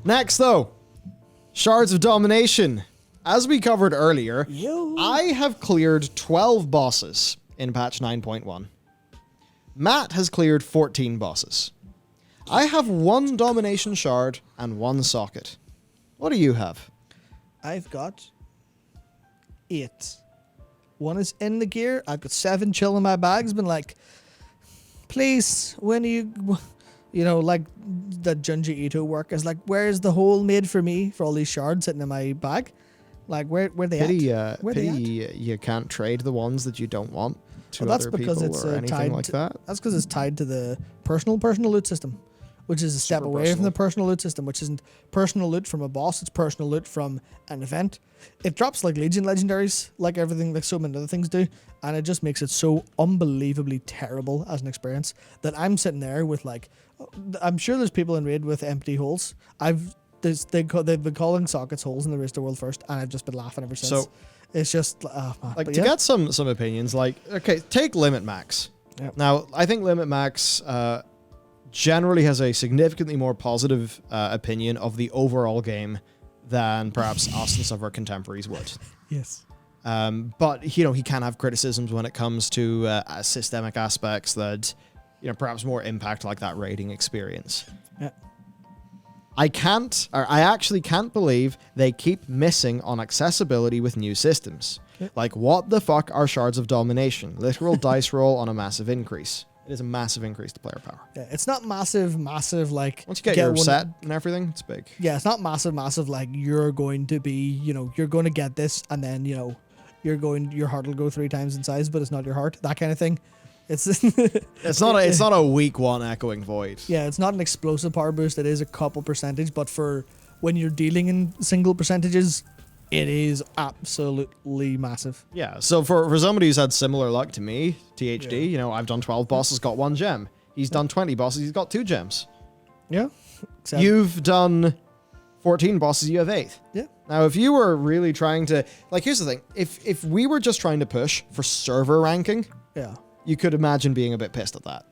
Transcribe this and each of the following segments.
Next, though, Shards of Domination. As we covered earlier, I have cleared 12 bosses in patch 9.1. Matt has cleared 14 bosses. I have 1 Domination Shard and 1 socket. What do you have? I've got 8. 1 is in the gear. I've got 7 chilling in my bags. Been like, please, when you know, like the Junji Ito work is like, where's the hole made for me for all these shards sitting in my bag? Like, where they at? Where pity you can't trade the ones that you don't want to other people or anything like that. That's because it's tied to the personal loot system, which is a step away from the personal loot system, which isn't personal loot from a boss. It's personal loot from an event. It drops like Legion legendaries, like everything, like so many other things do, and it just makes it so unbelievably terrible as an experience that I'm sitting there with like, I'm sure there's people in raid with empty holes. They've been calling sockets holes in the Race to World First, and I've just been laughing ever since. So it's just like to get some opinions. Like, okay, take Limit Max. Yep. Now, I think Limit Max generally has a significantly more positive opinion of the overall game than perhaps us and some of our contemporaries would. Yes. But you know, he can have criticisms when it comes to systemic aspects that, you know, perhaps more impact like that raiding experience. Yeah. I actually can't believe they keep missing on accessibility with new systems. Okay. Like, what the fuck are Shards of Domination? Literal dice roll on a massive increase. It is a massive increase to player power. Yeah, it's not massive, like... Once you get your set and everything, it's big. Yeah, it's not massive, like, you're going to be, you know, you're going to get this, and then, you know, your heart will go 3 times in size, but it's not your heart. That kind of thing. It's not a week 1 echoing void. Yeah, it's not an explosive power boost. It is a couple percentage, but for when you're dealing in single percentages, it is absolutely massive. Yeah, so for somebody who's had similar luck to me, THD, you know, I've done 12 bosses, got 1 gem. He's done 20 bosses, he's got 2 gems. Yeah. You've done 14 bosses, you have 8. Yeah. Now, if you were really trying to... Like, here's the thing. If we were just trying to push for server ranking... Yeah. You could imagine being a bit pissed at that.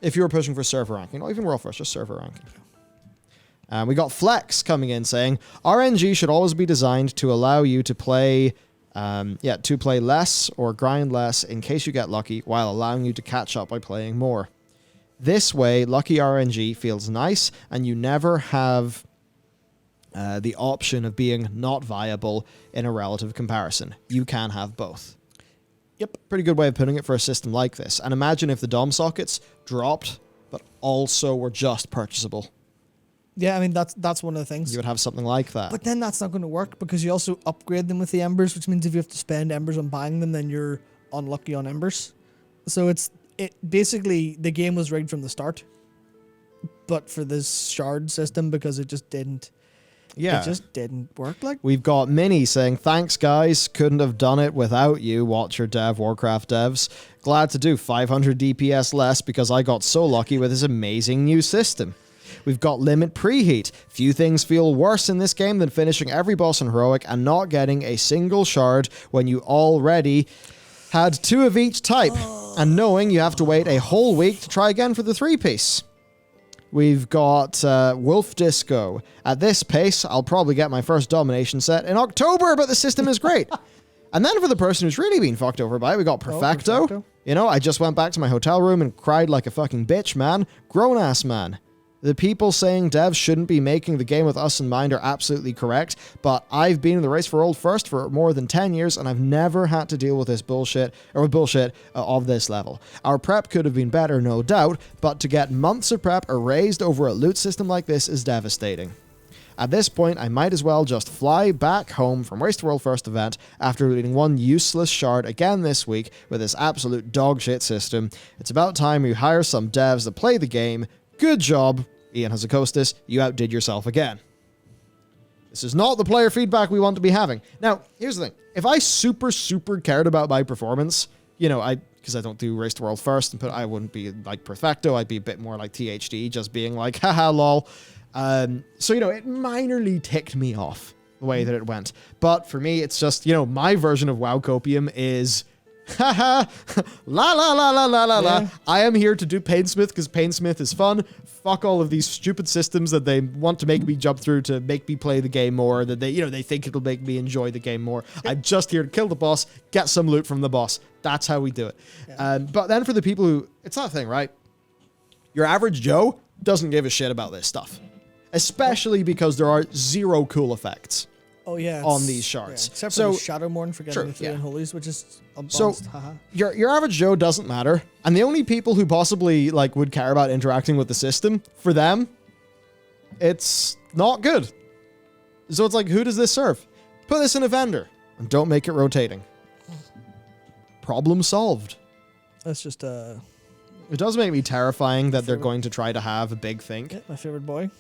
If you were pushing for server ranking, not even world first, just server ranking. We got Flex coming in saying, RNG should always be designed to allow you to play less or grind less in case you get lucky, while allowing you to catch up by playing more. This way, lucky RNG feels nice, and you never have the option of being not viable in a relative comparison. You can have both. Yep, pretty good way of putting it for a system like this. And imagine if the DOM sockets dropped, but also were just purchasable. Yeah, I mean, that's one of the things. You would have something like that. But then that's not going to work, because you also upgrade them with the embers, which means if you have to spend embers on buying them, then you're unlucky on embers. So it basically, the game was rigged from the start, but for this shard system, because it just didn't... Yeah. It just didn't work. Like, we've got Minnie saying, thanks guys, couldn't have done it without you, Watcher Dev, Warcraft devs. Glad to do 500 DPS less because I got so lucky with this amazing new system. We've got Limit Preheat. Few things feel worse in this game than finishing every boss in Heroic and not getting a single shard when you already had 2 of each type, and knowing you have to wait a whole week to try again for the 3-piece. We've got Wolf Disco. At this pace, I'll probably get my first Domination set in October, but the system is great. And then for the person who's really been fucked over by it, we got Perfecto. Perfecto. You know, I just went back to my hotel room and cried like a fucking bitch, man. Grown-ass man. The people saying devs shouldn't be making the game with us in mind are absolutely correct, but I've been in the race for Old First for more than 10 years, and I've never had to deal with this bullshit, or with bullshit of this level. Our prep could have been better, no doubt, but to get months of prep erased over a loot system like this is devastating. At this point, I might as well just fly back home from Race to World First event after looting 1 useless shard again this week with this absolute dogshit system. It's about time we hire some devs that play the game. Good job, Ian Hazakostas. You outdid yourself again. This is not the player feedback we want to be having. Now, here's the thing. If I super cared about my performance, you know, because I don't do Race to World First, and I wouldn't be like Perfecto. I'd be a bit more like THD, just being like, haha, lol. So, you know, it minorly ticked me off the way that it went. But for me, it's just, you know, my version of WoW Copium is Haha, la la la la la la la. Yeah. I am here to do Painsmith because Painsmith is fun. Fuck all of these stupid systems that they want to make me jump through to make me play the game more, that they think it'll make me enjoy the game more. I'm just here to kill the boss, get some loot from the boss. That's how we do it. Yeah. But then for the people who, it's not a thing, right? Your average Joe doesn't give a shit about this stuff, especially because there are zero cool effects. Oh yeah, on these shards. Yeah, except for So- the Shadowmourne for getting Sure, the three yeah. unholies, which is So- unbalanced. Haha. Your average Joe doesn't matter, and the only people who possibly like would care about interacting with the system, for them, it's not good. So it's like, who does this serve? Put this in a vendor and don't make it rotating. Problem solved. That's just It does make me terrifying that they're Favorite. going to try to have a big think. my favorite boy.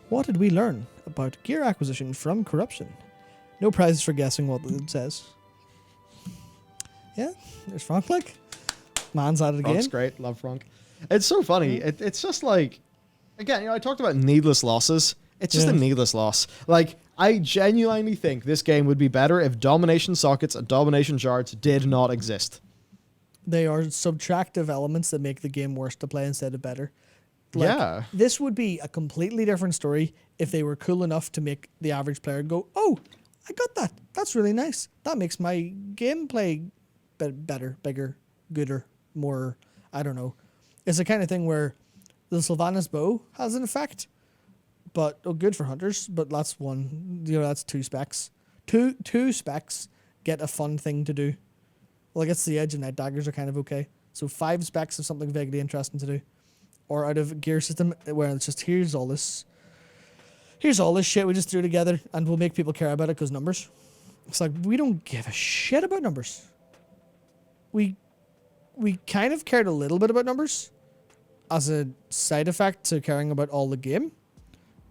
What did we learn about gear acquisition from corruption? No prizes for guessing what it says. Yeah, there's Frank. Like, man's at it again. Frank's great. Love Frank. It's so funny. It's just like, again, I talked about needless losses. It's just a Yeah. needless loss. Like, I genuinely think this game would be better if domination sockets and domination shards did not exist. They are subtractive elements that make the game worse to play instead of better. Like, Yeah. This would be a completely different story if they were cool enough to make the average player go, "Oh, I got that. That's really nice. That makes my gameplay better, bigger, gooder, more." I don't know. It's the kind of thing where the Sylvanas bow has an effect, but good for hunters. But that's one. That's two specs. Two specs get a fun thing to do. Well, I guess the edge and night daggers are kind of okay. So 5 specs of something vaguely interesting to do. Or out of gear system where it's just here's all this shit we just threw together and we'll make people care about it because numbers. It's like we don't give a shit about numbers. We kind of cared a little bit about numbers as a side effect to caring about all the game,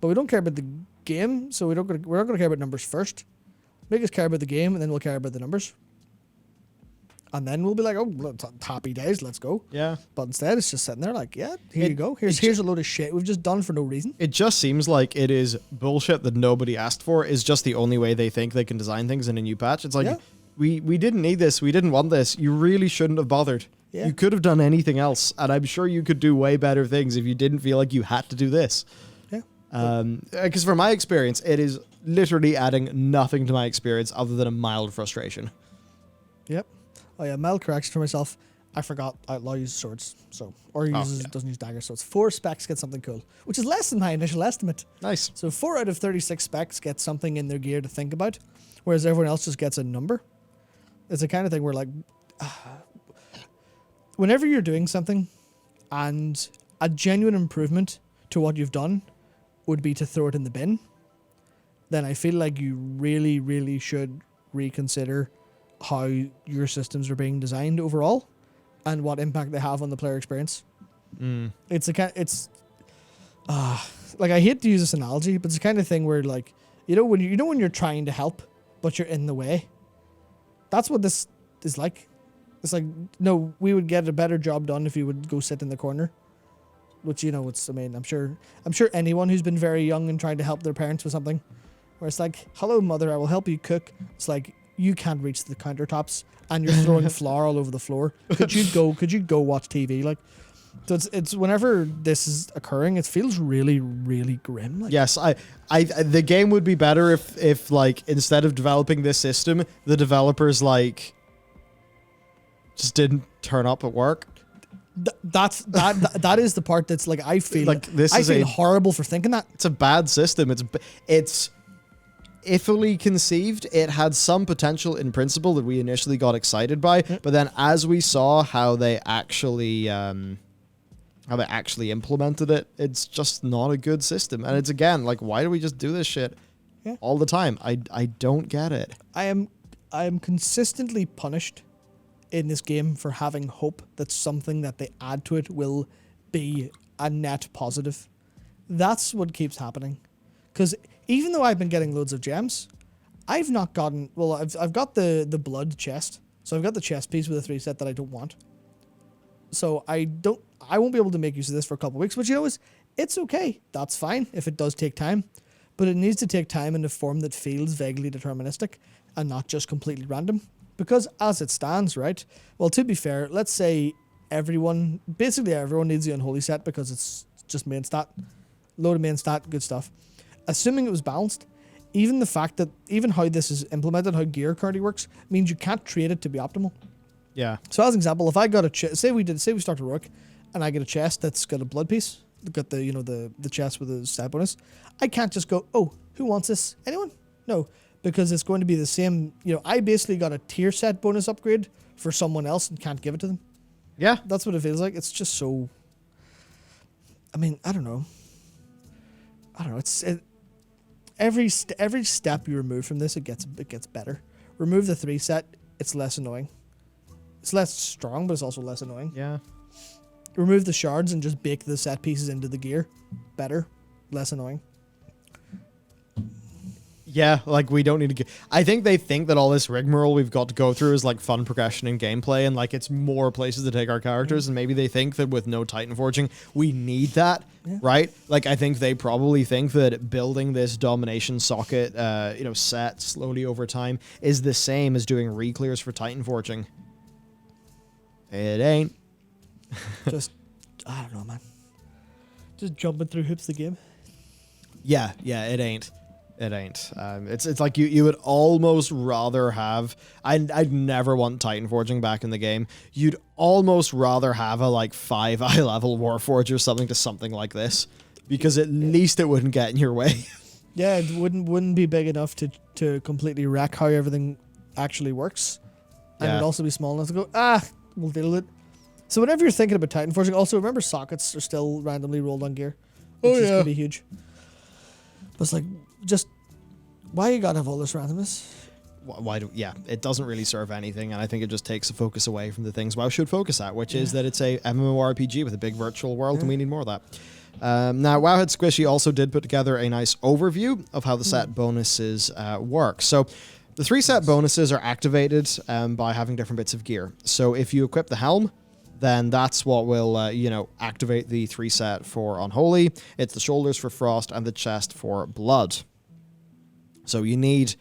but we don't care about the game, so we're not going to care about numbers first. Make us care about the game and then we'll care about the numbers. And then we'll be like, oh, happy days, let's go. Yeah. But instead, it's just sitting there like, yeah, here you go. Here's a load of shit we've just done for no reason. It just seems like it is bullshit that nobody asked for is just the only way they think they can design things in a new patch. It's like, Yeah. we didn't need this. We didn't want this. You really shouldn't have bothered. Yeah. You could have done anything else. And I'm sure you could do way better things if you didn't feel like you had to do this. Yeah. Because from my experience, it is literally adding nothing to my experience other than a mild frustration. Yep. Oh yeah, mild correction for myself. I forgot Outlaw uses swords, doesn't use daggers, so it's 4 specs get something cool, which is less than my initial estimate. Nice. So 4 out of 36 specs get something in their gear to think about, whereas everyone else just gets a number. It's the kind of thing where like, whenever you're doing something, and a genuine improvement to what you've done would be to throw it in the bin, then I feel like you really, really should reconsider how your systems are being designed overall and what impact they have on the player experience. It's like, I hate to use this analogy, but it's the kind of thing where like, when you're trying to help but you're in the way. That's what this is like. It's like, no, we would get a better job done if you would go sit in the corner. Which, I'm sure anyone who's been very young and trying to help their parents with something, where it's like, hello mother, I will help you cook. It's like, you can't reach the countertops and you're throwing flour all over the floor. Could you go watch TV? Like, so it's whenever this is occurring, it feels really, really grim. Like, Yes, the game would be better if like instead of developing this system, the developers like just didn't turn up at work. that is the part that's like, I feel Like, this I is feel a- horrible for thinking that. It's a bad system. It's iffily conceived. It had some potential in principle that we initially got excited by, but then as we saw how they actually implemented it, it's just not a good system. And it's again like, why do we just do this shit all the time? I don't get it. I am consistently punished in this game for having hope that something that they add to it will be a net positive. That's what keeps happening. Because even though I've been getting loads of gems, I've not gotten... Well, I've got the blood chest. So I've got the chest piece with a 3 set that I don't want. So I won't be able to make use of this for a couple of weeks, which it's okay. That's fine if it does take time. But it needs to take time in a form that feels vaguely deterministic and not just completely random. Because as it stands, right? Well, to be fair, let's say basically everyone needs the unholy set because it's just main stat. Load of main stat, good stuff. Assuming it was balanced, even the fact that, even how this is implemented, how gear currently works, means you can't trade it to be optimal. Yeah. So as an example, if I got a chest, say we start a rook, and I get a chest that's got a blood piece, got the, the chest with a stat bonus, I can't just go, oh, who wants this? Anyone? No, because it's going to be the same, I basically got a tier set bonus upgrade for someone else and can't give it to them. Yeah. That's what it feels like. It's just so, I don't know. Every step you remove from this, it gets better. Remove the 3 set, it's less annoying. It's less strong, but it's also less annoying. Yeah. Remove the shards and just bake the set pieces into the gear. Better, less annoying. Yeah, like we don't need to I think they think that all this rigmarole we've got to go through is like fun progression in gameplay and like it's more places to take our characters, and maybe they think that with no Titan Forging we need that, right? Like I think they probably think that building this domination socket set slowly over time is the same as doing reclears for Titan Forging. It ain't. Just I don't know, man. Just jumping through hoops the game. Yeah, it ain't. It ain't. It's like you would almost rather have. I'd never want Titan Forging back in the game. You'd almost rather have a like 5 eye level Warforge or something like this, because at least it wouldn't get in your way. Yeah, it wouldn't be big enough to completely wreck how everything actually works, and it'd also be small enough to go we'll deal with it. So whenever you're thinking about Titan Forging, also remember sockets are still randomly rolled on gear, which is pretty huge. But it's like, just why you gotta have all this randomness? It doesn't really serve anything, and I think it just takes the focus away from the things WoW should focus at, which is that it's a MMORPG with a big virtual world, and we need more of that. Now, Wowhead Squishy also did put together a nice overview of how the set bonuses work. So the 3 set bonuses are activated by having different bits of gear. So if you equip the helm, then that's what will, activate the 3 set for Unholy. It's the shoulders for Frost and the chest for Blood. So you need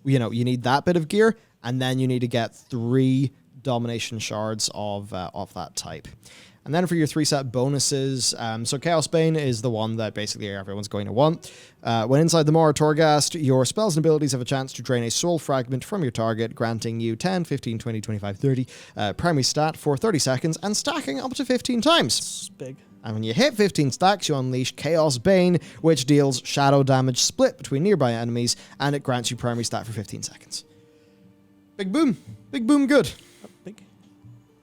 that bit of gear, and then you need to get 3 Domination Shards of that type. And then for your 3 set bonuses, so Chaos Bane is the one that basically everyone's going to want. When inside the Mora Torghast, your spells and abilities have a chance to drain a soul fragment from your target, granting you 10, 15, 20, 25, 30 primary stat for 30 seconds and stacking up to 15 times. It's big. And when you hit 15 stacks, you unleash Chaos Bane, which deals shadow damage split between nearby enemies, and it grants you primary stat for 15 seconds. Big boom. Big boom good. Big.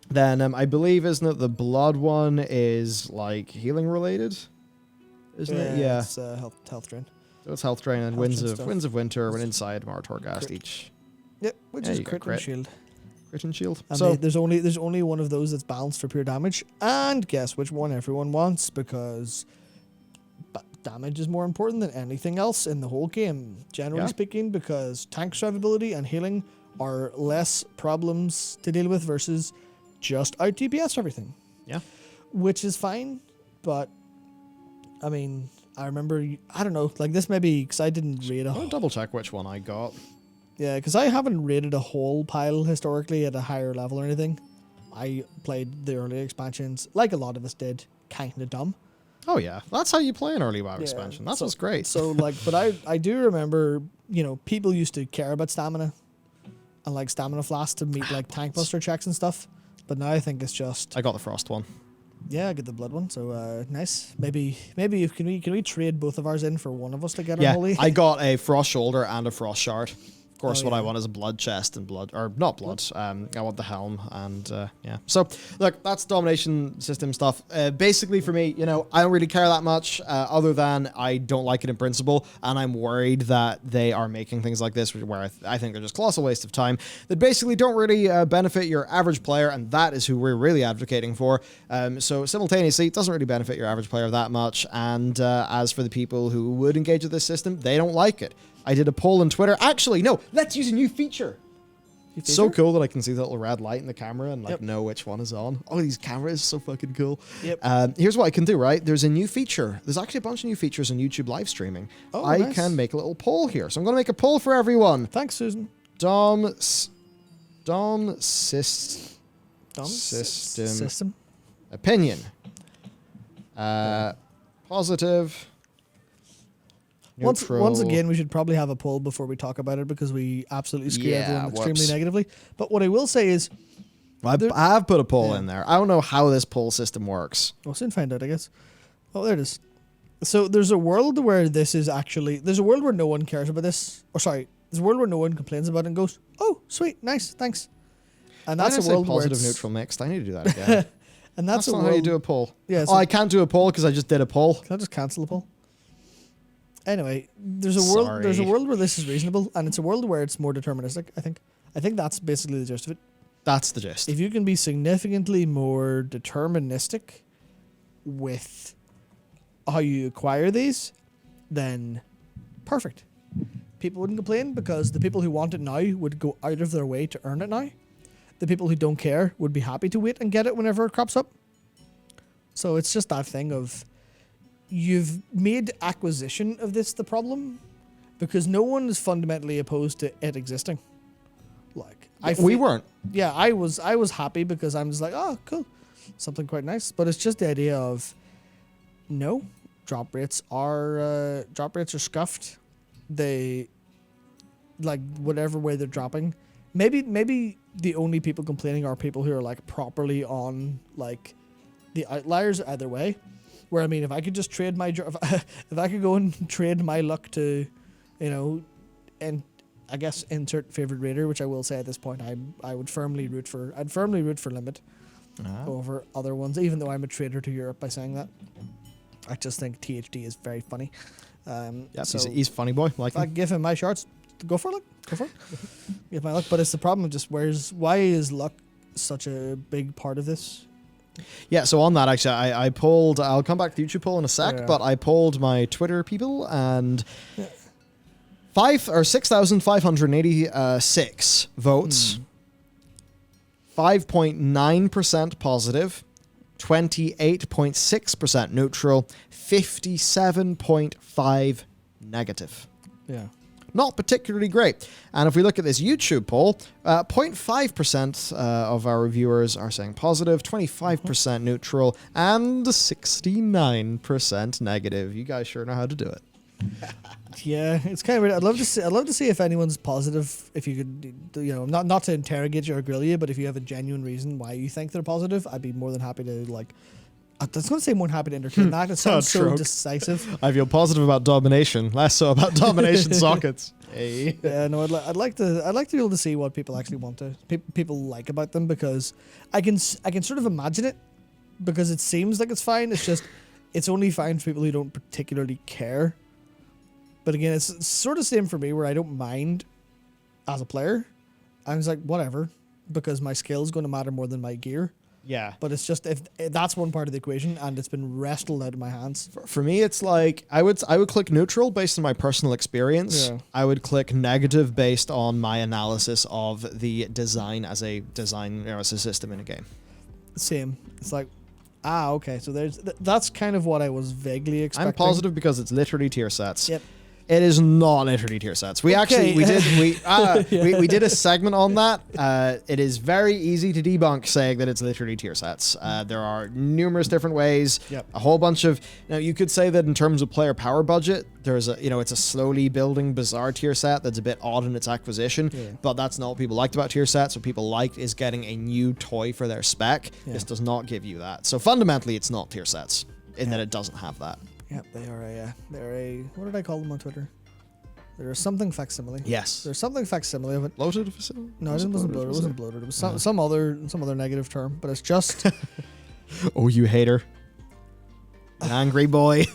Then I believe, isn't it, the Blood one is like healing related? Isn't it? Yeah. It's health drain. So it's health drain and Health Winds of Winter when inside Mara Torghast each. Yep, which is crit and shield. Crit and shield. And So there's only one of those that's balanced for pure damage, and guess which one everyone wants, because damage is more important than anything else in the whole game, generally speaking, because tank survivability and healing are less problems to deal with versus just out DPS everything. Yeah. Which is fine, but I mean, I remember, I don't know, like this maybe, because I didn't read I'll double check which one I got. Yeah, because I haven't rated a whole pile historically at a higher level or anything. I played the early expansions, like a lot of us did, kind of dumb. Oh yeah, that's how you play an early WoW expansion. That's what's great. So like, but I do remember, people used to care about stamina and like stamina flasks to meet like tank buster checks and stuff. But now I think it's just. I got the Frost one. Yeah, I get the blood one. So nice. Maybe can we trade both of ours in for one of us to get Unholy? I got a Frost shoulder and a Frost shard. Of course, what I yeah. want is a blood chest and blood, or not blood. I want the helm and yeah. So look, that's domination system stuff. Basically, for me, I don't really care that much, other than I don't like it in principle, and I'm worried that they are making things like this where I think they're just colossal waste of time that basically don't really benefit your average player, and that is who we're really advocating for. So simultaneously, it doesn't really benefit your average player that much, and as for the people who would engage with this system, they don't like it. I did a poll on Twitter. Actually, no, let's use a new feature. It's so cool that I can see the little red light in the camera and know which one is on. Oh, these cameras, so fucking cool. Yep. Here's what I can do, right? There's a new feature. There's actually a bunch of new features on YouTube live streaming. Oh, I nice. can make a little poll here. So I'm going to make a poll for everyone. Thanks, Susan. Dom system opinion. Positive. Neutral. Once again, we should probably have a poll before we talk about it because we absolutely screw everyone extremely negatively. But what I will say is, I have put a poll in there. I don't know how this poll system works. We'll soon find out, I guess. Oh, there it is. So there's a world where this is actually... There's a world where no one cares about this. Or sorry, there's a world where no one complains about it and goes, oh, sweet, nice, thanks. And that's a world where positive, neutral, mixed. I need to do that again. And that's not how you do a poll. Yeah, so I can't do a poll because I just did a poll. Can I just cancel the poll? Anyway, there's a world. There's a world where this is reasonable, and it's a world where it's more deterministic. I think that's basically the gist of it. That's the gist. If you can be significantly more deterministic with how you acquire these, then perfect. People wouldn't complain because the people who want it now would go out of their way to earn it now. The people who don't care would be happy to wait and get it whenever it crops up. So it's just that thing of you've made acquisition of this the problem because no one is fundamentally opposed to it existing. Like we weren't. Yeah, I was happy because I'm just like, oh, cool, something quite nice. But it's just the idea of no, drop rates are scuffed. They like whatever way they're dropping. Maybe the only people complaining are people who are like properly on like the outliers either way. Where I mean, if I could just trade if I could go and trade my luck to, and I guess insert favorite raider, which I will say at this point, I would firmly root for. I'd firmly root for Limit over other ones, even though I'm a traitor to Europe by saying that. I just think THD is very funny. Yeah, so he's funny boy. Like if I give him my shards, go for it. Give my luck, but it's the problem of just why is luck such a big part of this? Yeah, so on that, actually, I polled... I'll come back to the YouTube poll in a sec, but I polled my Twitter people, and 6,586 votes, 5.9% positive, 28.6% neutral, 57.5% negative. Yeah. Not particularly great. And if we look at this YouTube poll, 0.5% of our reviewers are saying positive, 25% neutral, and 69% negative. You guys sure know how to do it. Yeah, it's kind of weird. I'd love to see if anyone's positive. If you could, not to interrogate you or grill you, but if you have a genuine reason why you think they're positive, I'd be more than happy to like. I was going to say more than happy to entertain that. It sounds so decisive. I feel positive about domination, less so about domination sockets. Hey. Yeah, no, I'd like to be able to see what people actually want to people like about them because I can sort of imagine it because it seems like it's fine. It's just it's only fine for people who don't particularly care. But again, it's sort of same for me where I don't mind as a player. I'm just like whatever because my skill is going to matter more than my gear. Yeah. But it's just if that's one part of the equation and it's been wrestled out of my hands. For me, it's like I would click neutral based on my personal experience. Yeah. I would click negative based on my analysis of the design as a system in a game. Same. It's like, okay. So that's kind of what I was vaguely expecting. I'm positive because it's literally tier sets. Yep. It is not literally tier sets. We did a segment on that. It is very easy to debunk saying that it's literally tier sets. There are numerous different ways. Yep. A whole bunch of you could say that in terms of player power budget, there's it's a slowly building bizarre tier set that's a bit odd in its acquisition. Yeah. But that's not what people liked about tier sets. What people liked is getting a new toy for their spec. Yeah. This does not give you that. So fundamentally, it's not tier sets in that it doesn't have that. Yep, they're a what did I call them on Twitter? There's something facsimile. Yes. There's something facsimile of it. Bloated facsimile? No, it wasn't bloated. It wasn't bloated. It was some other negative term, but it's just oh, you hater. An angry boy.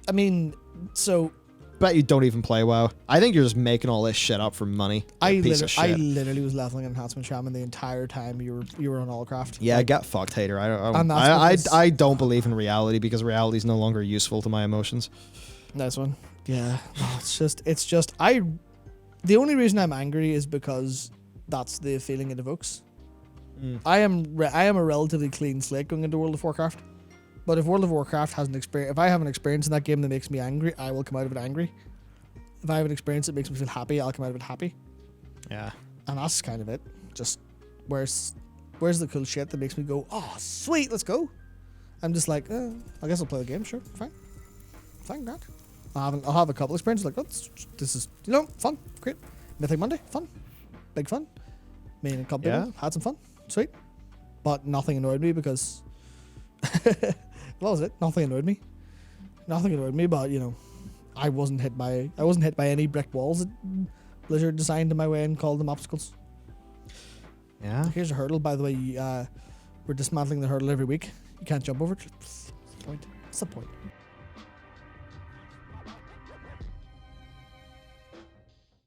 I mean, so bet you don't even play WoW. I think you're just making all this shit up for money. I literally was leveling Enhancement Shaman the entire time you were on Allcraft. Yeah, like, get fucked, hater. I don't believe in reality because reality is no longer useful to my emotions. Nice one. Yeah, it's just the only reason I'm angry is because that's the feeling it evokes. I am a relatively clean slate going into World of Warcraft. But if World of Warcraft has if I have an experience in that game that makes me angry, I will come out of it angry. If I have an experience that makes me feel happy, I'll come out of it happy. Yeah. And that's kind of it. Just where's the cool shit that makes me go, oh sweet, let's go. I'm just like, I guess I'll play the game. Sure, fine, Grant. I'll have a couple experiences like, this is fun, great. Mythic Monday, fun, big fun. Me and a couple people had some fun, sweet. But nothing annoyed me because what was it? Nothing annoyed me. But I wasn't hit by any brick walls that Blizzard designed in my way and called them obstacles. Yeah. Here's a hurdle, by the way. We're dismantling the hurdle every week. You can't jump over it. What's the point?